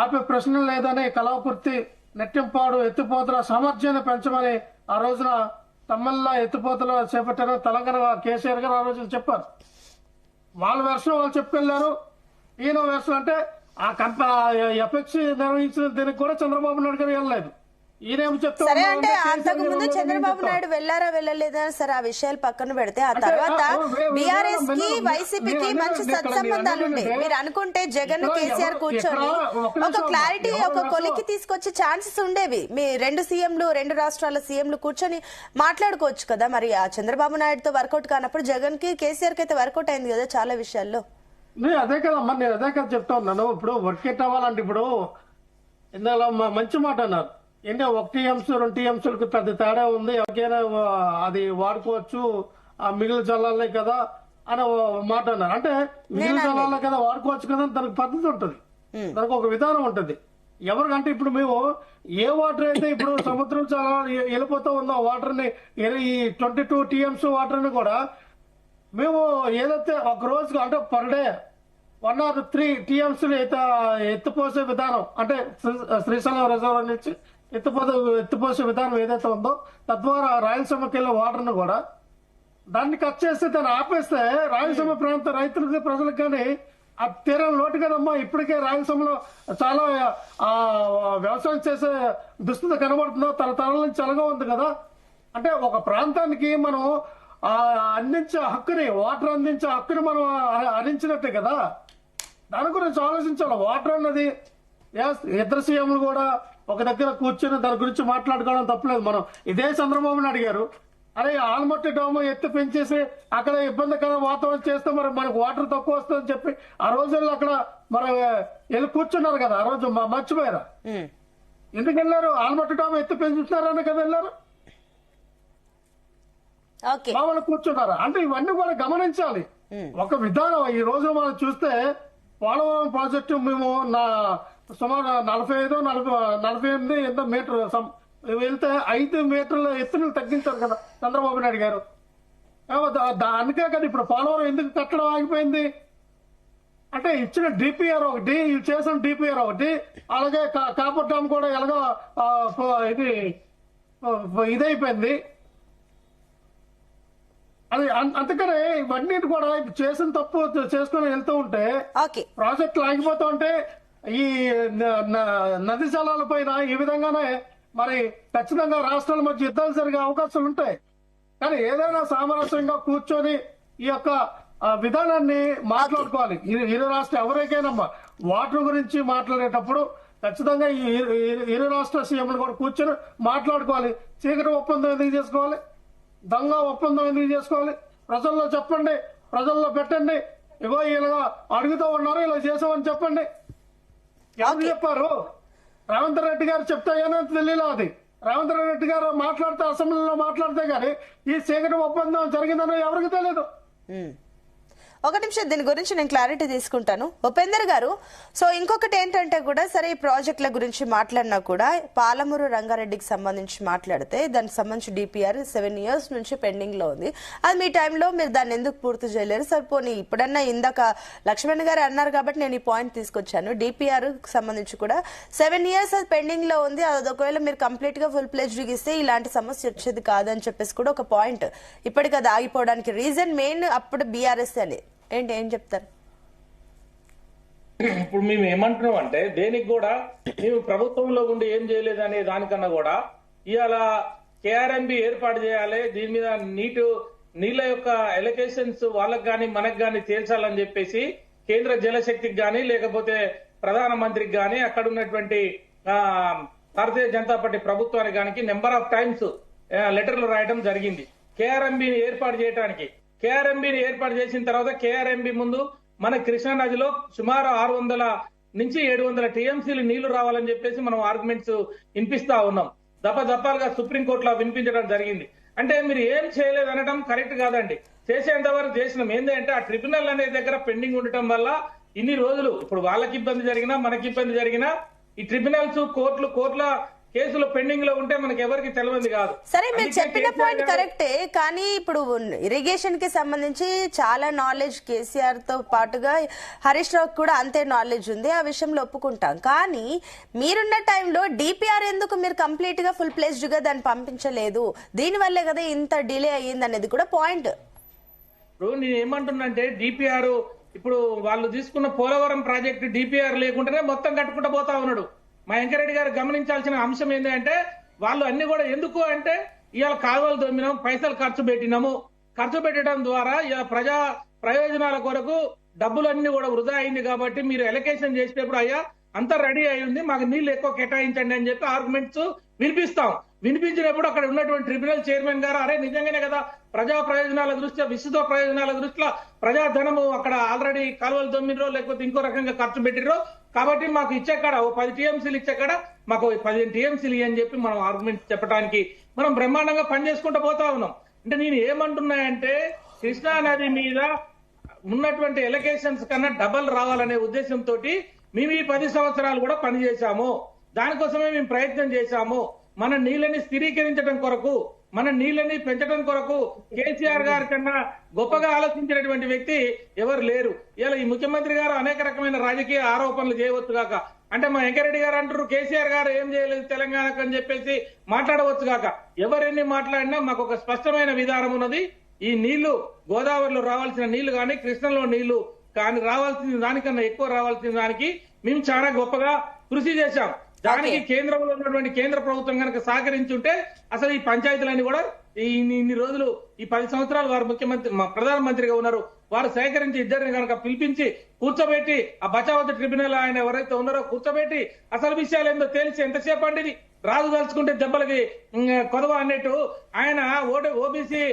ఆపే ప్రశ్న లేదని, కలవకుర్తి నెట్టింపాడు ఎత్తిపోతల సామర్థ్యాన్ని పెంచమని ఆ రోజున తమ్మల్లా ఎత్తిపోతలు చేపట్టారు తెలంగాణ కేసీఆర్ గారు ఆ రోజున చెప్పారు. వాళ్ళ వెర్షన్ వాళ్ళు చెప్పుకెళ్లారు. ఈయన వెర్షన్ అంటే ఆ ఎఫెక్స్ నిర్వహించిన దీనికి కూడా చంద్రబాబు నాయుడు గారు వెళ్ళలేదు. సరే అంటే అంతకు ముందు చంద్రబాబు నాయుడు వెళ్లారా వెళ్ళలేదా సరే ఆ విషయాలు పక్కన పెడితే ఆ తర్వాత బీఆర్ఎస్ కి వైసీపీకి మంచి సత్సంబంధాలు ఉండే. మీరు అనుకుంటే జగన్ కేసీఆర్ కూర్చొని ఒక క్లారిటీ ఒక కొలికి తీసుకొచ్చే ఛాన్సెస్ ఉండేవి. మీ రెండు రాష్ట్రాల సీఎంలు కూర్చొని మాట్లాడుకోవచ్చు కదా. మరి ఆ చంద్రబాబు నాయుడుతో వర్కౌట్ కానప్పుడు జగన్ కి కేసీఆర్ కి అయితే వర్కౌట్ అయింది కదా చాలా విషయాల్లో. అదే కదమ్మా, నేను అదే కదా చెప్తా ఉన్నాను. ఇప్పుడు వర్కౌట్ అవ్వాలంటే ఇప్పుడు ఇందులో మంచి మాట అన్నారు ఏంటంటే 1 TMS 2 TMSలకు పెద్ద తేడా ఉంది, ఎవరికైనా అది వాడుకోవచ్చు, ఆ మిగిలిన జలాలే కదా అని మాట అన్నారు. అంటే మిగిలిన జలాలే కదా వాడుకోవచ్చు కదా దానికి పద్ధతి ఉంటుంది, దానికి ఒక విధానం ఉంటుంది. ఎవరికంటే ఇప్పుడు మేము ఏ వాటర్ అయితే ఇప్పుడు సముద్రం చాలా వెళ్ళిపోతూ ఉందో వాటర్ ని ఈ 22 TMS వాటర్ ని కూడా మేము ఏదైతే ఒక రోజుకు అంటే పర్ డే 1 or 3 TMS ఎత్తిపోసే విధానం అంటే శ్రీశైలం రిజర్వాయర్ నుంచి ఎత్తిపోసే విధానం ఏదైతే ఉందో తద్వారా రాయలసీమకి వెళ్ళే వాటర్ ను కూడా దాన్ని కట్ చేస్తే దాన్ని ఆపేస్తే రాయలసీమ ప్రాంత రైతులకి ప్రజలకు కానీ ఆ తీరం లోటు కదమ్మా. ఇప్పటికే రాయలసీమలో చాలా వ్యవసాయం చేసే దుస్థితి కనబడుతుందో తరతరాల నుంచి అలాగే ఉంది కదా. అంటే ఒక ప్రాంతానికి మనం అందించే హక్కుని వాటర్ అందించే హక్కుని మనం హరించినట్టే కదా. దాని గురించి ఆలోచించాలి. వాటర్ అన్నది ఇద్దరు సీఎంలు కూడా ఒక దగ్గర కూర్చొని దాని గురించి మాట్లాడుకోవడం తప్పలేదు. మనం ఇదే చంద్రబాబుని అడిగారు, అరే ఆల్మట్టి డాము ఎత్తి పెంచేసి అక్కడ ఇబ్బందికర వాతావరణం చేస్తే మరి మనకు వాటర్ తక్కువ వస్తుందని చెప్పి ఆ రోజుల్లో అక్కడ మరి వెళ్ళి కూర్చున్నారు కదా. ఆ రోజు మర్చిపోయారా? ఎందుకు వెళ్ళారు? ఆల్మట్టి డాము ఎత్తి పెంచుతున్నారని కదా వెళ్ళారు, మామూలు కూర్చున్నారా? అంటే ఇవన్నీ కూడా గమనించాలి. ఒక విధానం ఈ రోజు మనం చూస్తే పోలవరం ప్రాజెక్టు మేము సుమారు 45-48 ఎంతో మీటర్ వెళ్తే 5 మీటర్ల ఎత్తును తగ్గించారు కదా చంద్రబాబు నాయుడు గారు. అందుకే కదా ఇప్పుడు పోలవరం ఎందుకు కట్టడం ఆగిపోయింది అంటే ఇచ్చిన డిపిఆర్ ఒకటి, చేసిన డిపిఆర్ ఒకటి, అలాగే కాపర్ డామ్ కూడా ఎలాగో ఇదైపోయింది. అది అందుకనే ఇవన్నీ కూడా చేసిన తప్పు చేసుకుని వెళ్తూ ఉంటే ప్రాజెక్టులు ఆగిపోతూ ఉంటే ఈ నది జలాల పైన ఈ విధంగానే మరి ఖచ్చితంగా రాష్ట్రాల మధ్య యుద్ధాలు జరిగే అవకాశాలు ఉంటాయి. కానీ ఏదైనా సామరస్యంగా కూర్చొని ఈ యొక్క విధానాన్ని మాట్లాడుకోవాలి. ఇరు రాష్ట్ర ఎవరికైనా వాటర్ గురించి మాట్లాడేటప్పుడు ఖచ్చితంగా ఈ ఇరు రాష్ట్ర సీఎంలు కూడా కూర్చొని మాట్లాడుకోవాలి. చీకటి ఒప్పందం ఎందుకు చేసుకోవాలి, దొంగ ఒప్పందం ఎందుకు చేసుకోవాలి? ప్రజల్లో చెప్పండి, ప్రజల్లో పెట్టండి. ఇగో ఇలా అడుగుతూ ఉన్నారు, ఇలా చేసామని చెప్పండి. ఎవరు చెప్పారు? రేవంత్ రెడ్డి గారు చెప్తాయని తెలియదు. అది రేవంత్ రెడ్డి గారు మాట్లాడితే అసెంబ్లీలో మాట్లాడితే గానీ ఈ చీకటి ఒప్పందం జరిగిందని ఎవరికి తెలియదు. ఒక నిమిషం దీని గురించి నేను క్లారిటీ తీసుకుంటాను. ఉపేందర్ గారు, సో ఇంకొకటి ఏంటంటే కూడా సరే ఈ ప్రాజెక్టుల గురించి మాట్లాడినా కూడా పాలమూరు రంగారెడ్డికి సంబంధించి మాట్లాడితే దానికి సంబంధించి డిపిఆర్ 7 years నుంచి పెండింగ్ లో ఉంది. అది మీ టైంలో మీరు దాన్ని ఎందుకు పూర్తి చేయలేరు? సరిపోనీ ఇప్పుడన్నా ఇందాక లక్ష్మణ్ గారు అన్నారు కాబట్టి నేను ఈ పాయింట్ తీసుకొచ్చాను. డిపిఆర్ సంబంధించి కూడా 7 years అది పెండింగ్ లో ఉంది. అది ఒకవేళ మీరు కంప్లీట్ గా ఫుల్ ప్లేజ్డ్ ఇస్తే ఇలాంటి సమస్య వచ్చేది కాదని చెప్పేసి కూడా ఒక పాయింట్. ఇప్పటికి అది ఆగిపోవడానికి రీజన్ మెయిన్ అప్పుడు బీఆర్ఎస్ అని ఏం చెప్తారు? ఇప్పుడు మేము ఏమంటున్నాం అంటే దేనికి కూడా మేము ప్రభుత్వంలో ఉండి ఏం చేయలేదు అనే దానికన్నా కూడా ఇవాళ కేఆర్ఎంబి ఏర్పాటు చేయాలి, దీని మీద నీళ్ళ యొక్క ఎలకేషన్స్ వాళ్ళకి గాని మనకు గాని తేల్చాలని చెప్పేసి కేంద్ర జలశక్తికి గాని లేకపోతే ప్రధానమంత్రికి గాని అక్కడ ఉన్నటువంటి భారతీయ జనతా పార్టీ ప్రభుత్వానికి కానీ నెంబర్ ఆఫ్ టైమ్స్ లెటర్లు రాయడం జరిగింది కేఆర్ఎంబిని ఏర్పాటు చేయడానికి. కేఆర్ఎంబిని ఏర్పాటు చేసిన తర్వాత కేఆర్ఎంబి ముందు మన కృష్ణా నదిలో సుమారు 600 నుంచి 700 టీఎంసీలు నీళ్లు రావాలని చెప్పేసి మనం ఆర్గ్యుమెంట్స్ వినిపిస్తా ఉన్నాం. దఫాలుగా సుప్రీంకోర్టులో వినిపించడం జరిగింది. అంటే మీరు ఏం చేయలేదు అనడం కరెక్ట్ కాదండి. చేసేంత వరకు చేసినాం. ఏంటంటే ఆ ట్రిబ్యునల్ అనే దగ్గర పెండింగ్ ఉండటం వల్ల ఇన్ని రోజులు ఇప్పుడు వాళ్ళకి ఇబ్బంది జరిగినా మనకి ఇబ్బంది జరిగినా ఈ ట్రిబ్యునల్స్ కోర్టుల కేసులు పెండింగ్ లో ఉంటే మనకి ఎవరికి తెలియదు కాదు. సరే, మీరు చెప్పిన పాయింట్ కరెక్టే, కానీ ఇప్పుడు ఇరిగేషన్ కి సంబంధించి చాలా నాలెడ్జ్ కేసీఆర్ తో పాటుగా హరీష్ రావు కూడా అంతే నాలెడ్జ్ ఉంది, ఆ విషయంలో ఒప్పుకుంటాం. కానీ మీరున్న టైంలో డిపిఆర్ ఎందుకు మీరు కంప్లీట్ గా ఫుల్ ప్లేస్డ్ గా దాన్ని పంపించలేదు? దీనివల్లే కదా ఇంత డిలే అయ్యింది అనేది కూడా పాయింట్. ఇప్పుడు నేను ఏమంటున్నానంటే డిపిఆర్ ఇప్పుడు వాళ్ళు తీసుకున్న పోలవరం ప్రాజెక్టు డిపిఆర్ లేకుండానే మొత్తం కట్టుకుంటూ పోతా ఉన్నాడు. మా వెంకరెడ్డి గారు గమనించాల్సిన అంశం ఏంటంటే వాళ్ళు అన్ని కూడా ఎందుకు అంటే ఇవాళ కాలువలు దొమ్మినాం, పైసలు ఖర్చు పెట్టడం ద్వారా ఇలా ప్రజా ప్రయోజనాల కొరకు డబ్బులన్నీ కూడా వృధా అయింది కాబట్టి మీరు ఎలకేషన్ చేసేటప్పుడు అయ్యా అంతా రెడీ అయి ఉంది, మాకు నీళ్లు ఎక్కువ కేటాయించండి అని చెప్పి ఆర్గ్యుమెంట్స్ వినిపించినప్పుడు అక్కడ ఉన్నటువంటి ట్రిబ్యునల్ చైర్మన్ గారు అరే నిజంగానే కదా ప్రజా ప్రయోజనాల దృష్ట్యా విస్తృత ప్రయోజనాల దృష్ట్యా ప్రజాధనము అక్కడ ఆల్రెడీ కాలువలు దొమ్మినరో లేకపోతే ఇంకో రకంగా ఖర్చు పెట్టిరో కాబట్టి మాకు ఇచ్చేకాడ 10 టీఎంసీలు ఇచ్చేకాడ మాకు 15 టీఎంసీలు అని చెప్పి మనం ఆర్గ్యుమెంట్ చెప్పడానికి మనం బ్రహ్మాండంగా పనిచేసుకుంటూ పోతా ఉన్నాం. అంటే నేను ఏమంటున్నాయంటే కృష్ణా నది మీద ఉన్నటువంటి ఎలకేషన్స్ కన్నా డబల్ రావాలనే ఉద్దేశంతో మేము ఈ 10 సంవత్సరాలు కూడా పనిచేశాము. దానికోసమే మేము ప్రయత్నం చేశాము. మన నీళ్ళని స్థిరీకరించడం కొరకు, మన నీళ్ళని పెంచడం కొరకు కేసీఆర్ గారి కన్నా గొప్పగా ఆలోచించినటువంటి వ్యక్తి ఎవరు లేరు. ఇలా ఈ ముఖ్యమంత్రి గారు అనేక రకమైన రాజకీయ ఆరోపణలు చేయవచ్చు కాక, అంటే మా వెంకరెడ్డి గారు అంటారు కేసీఆర్ గారు ఏం చేయలేదు తెలంగాణకు అని చెప్పేసి మాట్లాడవచ్చు కాక, ఎవరెన్ని మాట్లాడినా మాకు ఒక స్పష్టమైన విధానం ఉన్నది. ఈ నీళ్లు గోదావరిలో రావాల్సిన నీళ్లు కానీ కృష్ణలో నీళ్లు కానీ రావాల్సిన దానికన్నా ఎక్కువ రావాల్సిన దానికి మేము చాలా గొప్పగా కృషి చేశాం. దానికి కేంద్రంలో ఉన్నటువంటి కేంద్ర ప్రభుత్వం కనుక సహకరించుంటే అసలు ఈ పంచాయతీలన్నీ కూడా ఇన్ని రోజులు ఈ 10 సంవత్సరాలు వారు ప్రధానమంత్రిగా ఉన్నారు, వారు సేకరించి ఇద్దరిని కనుక పిలిపించి కూర్చోబెట్టి ఆ బచావత్ ట్రిబ్యునల్ ఆయన ఎవరైతే ఉన్నారో కూర్చోబెట్టి అసలు విషయాలు ఏందో తేల్చి ఎంతసేపు అండి ఇది రాజు తలుచుకుంటే దెబ్బలకి కొదవ అన్నట్టు ఆయన ఓబీసీ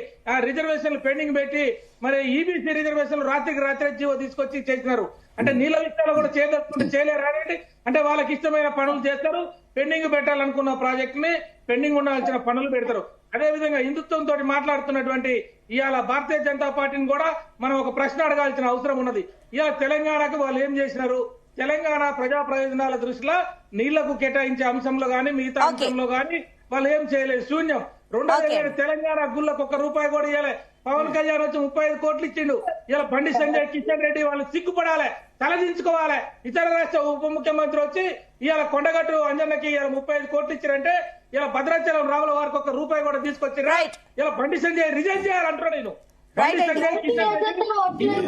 రిజర్వేషన్లు పెండింగ్ పెట్టి మరి ఈబీసీ రిజర్వేషన్లు రాత్రికి రాత్రి జీవో తీసుకొచ్చి చేసినారు. అంటే నీళ్ళ విషయాలు కూడా చేయదలుచుకుంటే చేయలేరు రానండి. అంటే వాళ్ళకి ఇష్టమైన పనులు చేస్తారు, పెండింగ్ పెట్టాలనుకున్న ప్రాజెక్ట్ ని పెండింగ్ ఉండాల్సిన పనులు పెడతారు. అదే విధంగా హిందుత్వంతో మాట్లాడుతున్నటువంటి ఇవాళ భారతీయ జనతా పార్టీని కూడా మనం ఒక ప్రశ్న అడగాల్సిన అవసరం ఉన్నది. ఇవాళ తెలంగాణకు వాళ్ళు ఏం చేసినారు? తెలంగాణ ప్రజా ప్రయోజనాల దృష్టిలో నీళ్లకు కేటాయించే అంశంలో గానీ మిగతా అంశంలో గానీ వాళ్ళు ఏం చేయలేదు, శూన్యం. రెండోది తెలంగాణ గుళ్ళకు ₹1 కూడా ఇవ్వలే. పవన్ కళ్యాణ్ వచ్చి 35 కోట్లు ఇచ్చిండు. ఇలా బండి సంజయ్, కిషన్ రెడ్డి వాళ్ళు సిగ్గుపడాలి, తలదించుకోవాలి. ఇతర రాష్ట్ర ఉప ముఖ్యమంత్రి వచ్చి ఇవాళ కొండగట్టు అంజన్నకి ఇలా 35 కోట్లు ఇచ్చారంటే ఇలా భద్రాచలం రావుల వారికి ₹1 కూడా తీసుకొచ్చారు. ఇలా బండి సంజయ్ రిజైన్ చేయాలంటున్నా నేను.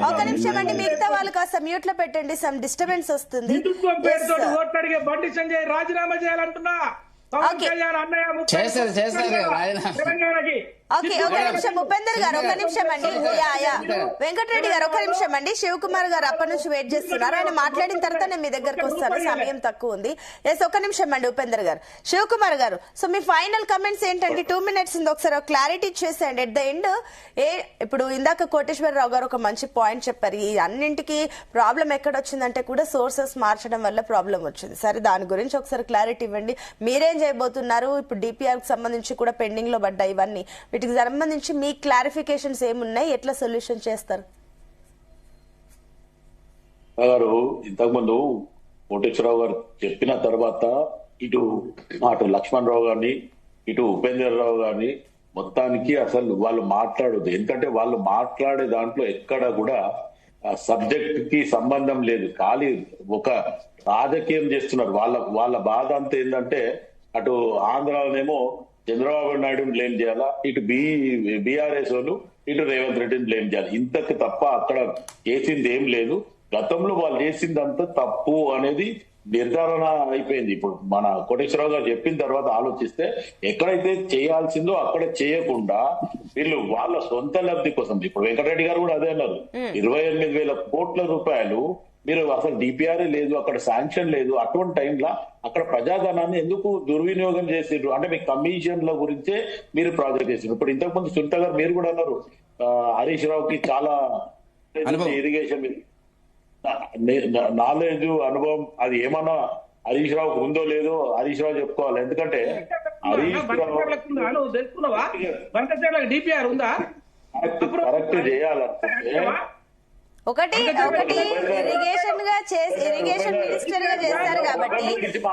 ఒక నిమిషం అండి, మిగతా వాళ్ళు కాస్త మ్యూట్ లో పెట్టండి, సమ్ డిస్టర్బెన్స్ వస్తుంది. హిందుత్వం పేరుతో ఓట్లు అడిగే బండి సంజయ్ రాజీనామా చేయాలంటున్నా. పవన్ కళ్యాణ్ అన్నయ్య తెలంగాణకి ఓకే, ఒక నిమిషం ఉపేందర్ గారు, ఒక నిమిషం అండి. వెంకటరెడ్డి గారు ఒక నిమిషం అండి. శివకుమార్ గారు అప్పటి నుంచి వెయిట్ చేస్తున్నారు, ఆయన మాట్లాడిన తర్వాత నేను మీ దగ్గరకు వస్తాను, సమయం తక్కువ ఉంది. ఎస్, ఒక నిమిషం అండి ఉపేందర్ గారు. శివకుమార్ గారు, సో మీ ఫైనల్ కమెంట్స్ ఏంటంటే 2 minutes ఉంది, ఒకసారి క్లారిటీ ఇచ్చేసేయండి. ఎట్ ద ఎండ్ ఇప్పుడు ఇందాక కోటేశ్వరరావు గారు ఒక మంచి పాయింట్ చెప్పారు, ఈ అన్నింటికి ప్రాబ్లం ఎక్కడ వచ్చిందంటే కూడా సోర్సెస్ మార్చడం వల్ల ప్రాబ్లం వచ్చింది. సరే, దాని గురించి ఒకసారి క్లారిటీ ఇవ్వండి. మీరేం చేయబోతున్నారు? ఇప్పుడు డిపిఆర్ కి సంబంధించి కూడా పెండింగ్ లో పడ్డాయి, ఇవన్నీ వీటికి సంబంధించి మీ క్లారిఫికేషన్స్ ఏమున్నాయి, ఎట్లా సొల్యూషన్ చేస్తారు? గారు ఇంతకుముందు కోటేశ్వరరావు గారు చెప్పిన తర్వాత అటు లక్ష్మణ్ రావు గారిని ఇటు ఉపేందర్ రావు గారిని మొత్తానికి అసలు వాళ్ళు మాట్లాడదు. ఎందుకంటే వాళ్ళు మాట్లాడే దాంట్లో ఎక్కడ కూడా సబ్జెక్ట్ కి సంబంధం లేదు, ఖాళీ ఒక రాజకీయం చేస్తున్నారు. వాళ్ళ బాధ అంతా ఏంటంటే అటు ఆంధ్రాలోనేమో చంద్రబాబు నాయుడుని బ్లేమ్ చేయాలా, ఇటు బీఆర్ఎస్ వాళ్ళు ఇటు రేవంత్ రెడ్డిని బ్లేమ్ చేయాలి. ఇంతకు తప్ప అక్కడ చేసింది ఏం లేదు. గతంలో వాళ్ళు చేసిందంతా తప్పు అనేది నిర్ధారణ అయిపోయింది. ఇప్పుడు మన కోటేశ్వరరావు గారు చెప్పిన తర్వాత ఆలోచిస్తే ఎక్కడైతే చేయాల్సిందో అక్కడ చేయకుండా వీళ్ళు వాళ్ళ సొంత లబ్ధి కోసం, ఇప్పుడు వెంకటరెడ్డి గారు కూడా అదే అన్నారు, 28,000 కోట్ల రూపాయలు మీరు అసలు డిపిఆర్ లేదు, అక్కడ శాంక్షన్ లేదు. అటువంటి టైంలో అక్కడ ప్రజాధనాన్ని ఎందుకు దుర్వినియోగం చేసిండ్రు? అంటే మీ కమిషన్ల గురించే మీరు ప్రాజెక్ట్ చేసిండ్రు. ఇప్పుడు ఇంతకుముందు సునీత గారు మీరు కూడా అన్నారు హరీష్ రావుకి చాలా ఇరిగేషన్ నాలెడ్జ్, అనుభవం, అది ఏమన్నా హరీష్ రావుకు ఉందో లేదో హరీష్ రావు చెప్పుకోవాలి. ఎందుకంటే హరీష్ రావు తెలుసుకున్నావా డిపిఆర్ ఉందా? కరెక్ట్ చేయాలంటే ఒకటి ఇరిగేషన్ మినిస్టర్ గా చేస్తారు కాబట్టి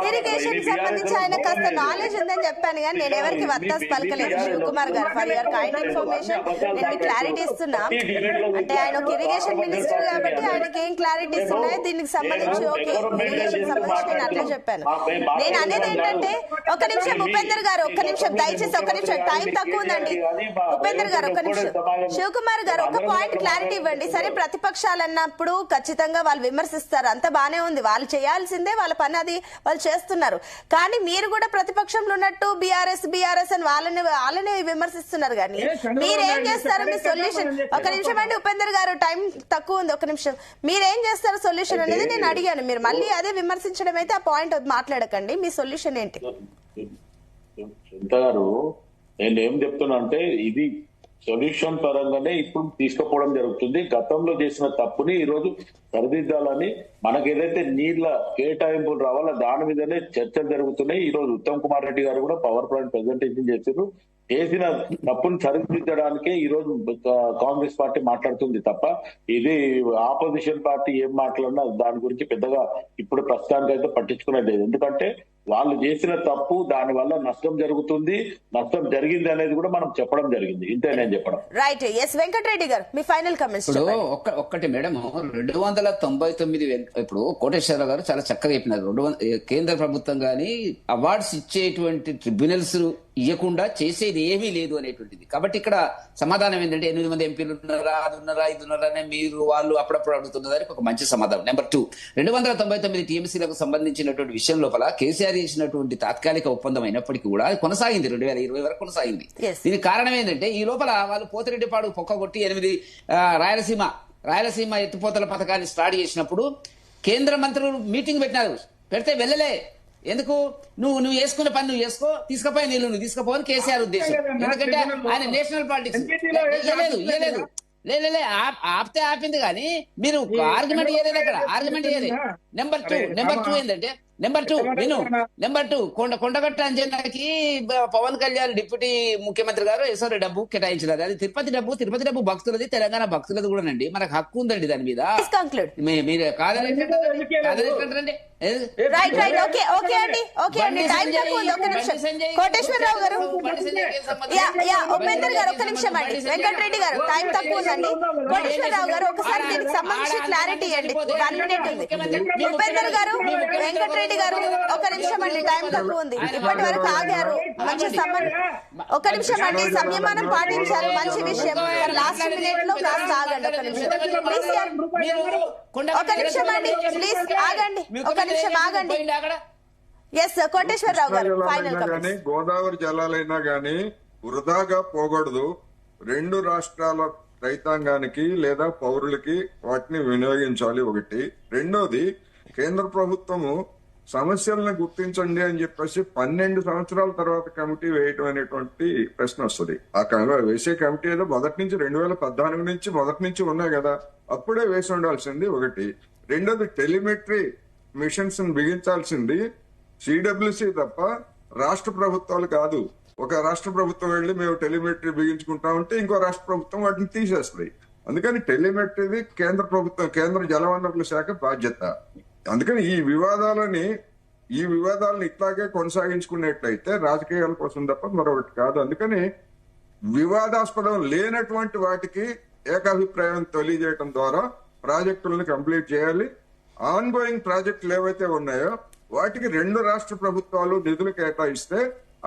ఇరిగేషన్ కి సంబంధించి ఆయన కాస్త నాలెడ్జ్ ఉందని చెప్పాను, కానీ నేను ఎవరికి వత్తాస్ పలకలేదు. శివకుమార్ గారు, ఫర్ యువర్ కైండ్ ఇన్ఫర్మేషన్ నేను మీకు క్లారిటీ ఇస్తున్నా. అంటే ఆయన ఒక ఇరిగేషన్ మినిస్టర్ కాబట్టి ఆయనకి ఏం క్లారిటీస్ ఉన్నాయో దీనికి సంబంధించి ఓకే ఇరిగేషన్ సంబంధించి నేను అట్లా చెప్పాను. నేను అనేది ఏంటంటే ఒక్క నిమిషం ఉపేందర్ గారు, ఒక్క నిమిషం దయచేసి ఒక్క నిమిషం, టైం తక్కువ ఉందండి. ఉపేందర్ గారు ఒక్క నిమిషం, శివకుమార్ గారు ఒక పాయింట్ క్లారిటీ ఇవ్వండి. సరే ప్రతిపక్షాలు అన్నప్పుడు ఖచ్చితంగా వాళ్ళు విమర్శిస్తారు, అంత బానే ఉంది, వాళ్ళు చేయాల్సిందే, వాళ్ళ పని అది వాళ్ళు చేస్తున్నారు. కానీ మీరు కూడా ప్రతిపక్షంలో ఉన్నట్టు బీఆర్ఎస్ అని వాళ్ళని విమర్శిస్తున్నారు. కానీ మీరేం చేస్తారు? మీ సొల్యూషన్ ఒక నిమిషం అండి ఉపేందర్ గారు, టైం తక్కువ ఉంది, ఒక నిమిషం. మీరేం చేస్తారు సొల్యూషన్ అనేది నేను అడిగాను. మీరు మళ్ళీ అదే విమర్శించడం అయితే ఆ పాయింట్ మాట్లాడకండి. మీ సొల్యూషన్ ఏంటి? సునీత గారు, నేను ఏం చెప్తున్నా అంటే ఇది సొల్యూషన్ పరంగానే ఇప్పుడు తీసుకుపోవడం జరుగుతుంది. గతంలో చేసిన తప్పుని ఈ రోజు సరిదిద్దాలని, మనకు ఏదైతే నీళ్ల కేటాయింపులు రావాలో దాని మీదనే చర్చలు జరుగుతున్నాయి. ఈ రోజు ఉత్తమ్ కుమార్ రెడ్డి గారు కూడా పవర్ పాయింట్ ప్రెజెంటేషన్ చేశారు. చేసిన తప్పును సరిదిద్దడానికే ఈ రోజు కాంగ్రెస్ పార్టీ మాట్లాడుతుంది తప్ప ఇది ఆపోజిషన్ పార్టీ ఏం మాట్లాడినా దాని గురించి పెద్దగా ఇప్పుడు ప్రస్తుతానికి అయితే పట్టించుకునేది లేదు. ఎందుకంటే వాళ్ళు చేసిన తప్పు, దాని వల్ల నష్టం జరుగుతుంది, నష్టం జరిగింది అనేది కూడా మనం చెప్పడం జరిగింది. ఇంతే నేను చెప్పడం. రైట్. ఎస్ వెంకటరెడ్డి గారు, మీ ఫైనల్ కమెంట్స్. ఇప్పుడు ఒక్కటి మేడం, 299 ఇప్పుడు కోటేశ్వరరావు గారు చాలా చక్కగా చెప్పినారు. కేంద్ర ప్రభుత్వం గానీ అవార్డ్స్ ఇచ్చేటువంటి ట్రిబ్యునల్స్ ఇవ్వకుండా చేసేది ఏమీ లేదు అనేటువంటిది. కాబట్టి ఇక్కడ సమాధానం ఏంటంటే 8 మంది ఎంపీలు ఉన్నారా, అది ఉన్నారా, ఇది ఉన్నారా అని మీరు వాళ్ళు అప్పుడప్పుడు అడుగుతున్నదానికి ఒక మంచి సమాధానం. నెంబర్ 2, 299 టీఎంసీలకు సంబంధించినటువంటి విషయం లోపల కేసీఆర్ చేసినటువంటి తాత్కాలిక ఒప్పందం అయినప్పటికీ కూడా అది కొనసాగింది, 2020 వరకు కొనసాగింది. దీనికి కారణం ఏంటంటే ఈ లోపల వాళ్ళు పోతిరెడ్డిపాడు పొక్కగొట్టి 8 రాయలసీమ ఎత్తిపోతల పథకాన్ని స్టార్ట్ చేసినప్పుడు కేంద్ర మంత్రులు మీటింగ్ పెడితే వెళ్ళలే. ఎందుకు? నువ్వు వేసుకునే పని నువ్వు చేసుకో, తీసుకుపోయే నీళ్ళు నువ్వు తీసుకుపోవని కేసీఆర్ ఉద్దేశం. ఎందుకంటే ఆయన నేషనల్ పాలిటిక్స్ లే ఆపితే ఆపింది, కానీ మీరు ఆర్గ్యుమెంట్ చేయలేదు అక్కడ, ఆర్గ్యుమెంట్ చేయలేదు. నెంబర్ టూ ఏంటంటే నెంబర్ 2 కొండగట్ట అంజనాకి పవన్ కళ్యాణ్ డిప్యూటీ ముఖ్యమంత్రి గారు ఎసరు డబ్బు కేటాయించినారు. అది తిరుపతి డబ్బు భక్తులది, తెలంగాణ భక్తులది కూడా అండి. మనకు హక్కు ఉందండి దాని మీద. మీరు కాదండి. కోటేశ్వరరావు గారు, ఉపేందర్ గారు ఒక్క నిమిషం అండి. వెంకటరెడ్డి గారు టైం తక్కువ ఉందండి. కోటేశ్వరరావు గారు ఒకసారి దీనికి సంబంధించి క్లారిటీ ఇవ్వండి. 1 minute ఉంది. ఉపేందర్ గారు, వెంకటరెడ్డి గారు ఒక నిమిషం అండి, టైం తక్కువ ఉంది. ఇప్పటి వరకు ఆగారు, మంచి ఒక నిమిషం అండి, సంయమనం పాటించారు, మంచి విషయం. లాస్ట్ మినిట్ లో కాస్త ఆగండి, ఒక నిమిషం ప్లీజ్. ఒక నిమిషం అండి ప్లీజ్, ఆగండి, ఒక నిమిషం ఆగండి. ఎస్ కోటేశ్వరరావు గారు ఫైనల్ కానీ గోదావరి జలాలైనా గానీ వృధాగా పోకూడదు. 2 రాష్ట్రాల రైతాంగానికి లేదా పౌరులకి వాటిని వినియోగించాలి. ఒకటి. రెండోది, కేంద్ర ప్రభుత్వము సమస్యలను గుర్తించండి అని చెప్పేసి 12 సంవత్సరాల తర్వాత కమిటీ వేయటం అనేటువంటి ప్రశ్న వస్తుంది. ఆ వేసే కమిటీ ఏదో మొదటి నుంచి 2014 నుంచి మొదటి నుంచి ఉన్నాయి కదా, అప్పుడే వేసి ఉండాల్సింది. ఒకటి. రెండోది, టెలిమెట్రీ మిషన్స్ బిగించాల్సింది సిడబ్ల్యూసి తప్ప రాష్ట్ర ప్రభుత్వాలు కాదు. ఒక రాష్ట్ర ప్రభుత్వం వెళ్లి మేము టెలిమెట్రీ బిగించుకుంటామంటే ఇంకో రాష్ట్ర ప్రభుత్వం వాటిని తీసేస్తుంది. అందుకని టెలిమెట్రీది కేంద్ర ప్రభుత్వం, కేంద్ర జలవనరుల శాఖ బాధ్యత. అందుకని ఈ వివాదాలను ఇట్లాగే కొనసాగించుకున్నట్లయితే రాజకీయాల కోసం తప్ప మరొకటి కాదు. అందుకని వివాదాస్పదం లేనటువంటి వాటికి ఏకాభిప్రాయం తెలియజేయడం ద్వారా ప్రాజెక్టులను కంప్లీట్ చేయాలి. ఆన్ గోయింగ్ ప్రాజెక్టులు ఏవైతే ఉన్నాయో వాటికి 2 రాష్ట్ర ప్రభుత్వాలు నిధులు కేటాయిస్తే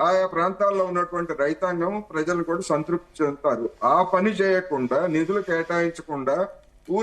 ఆయా ప్రాంతాల్లో ఉన్నటువంటి రైతాంగం, ప్రజలు కూడా సంతృప్తి చెందుతారు. ఆ పని చేయకుండా, నిధులు కేటాయించకుండా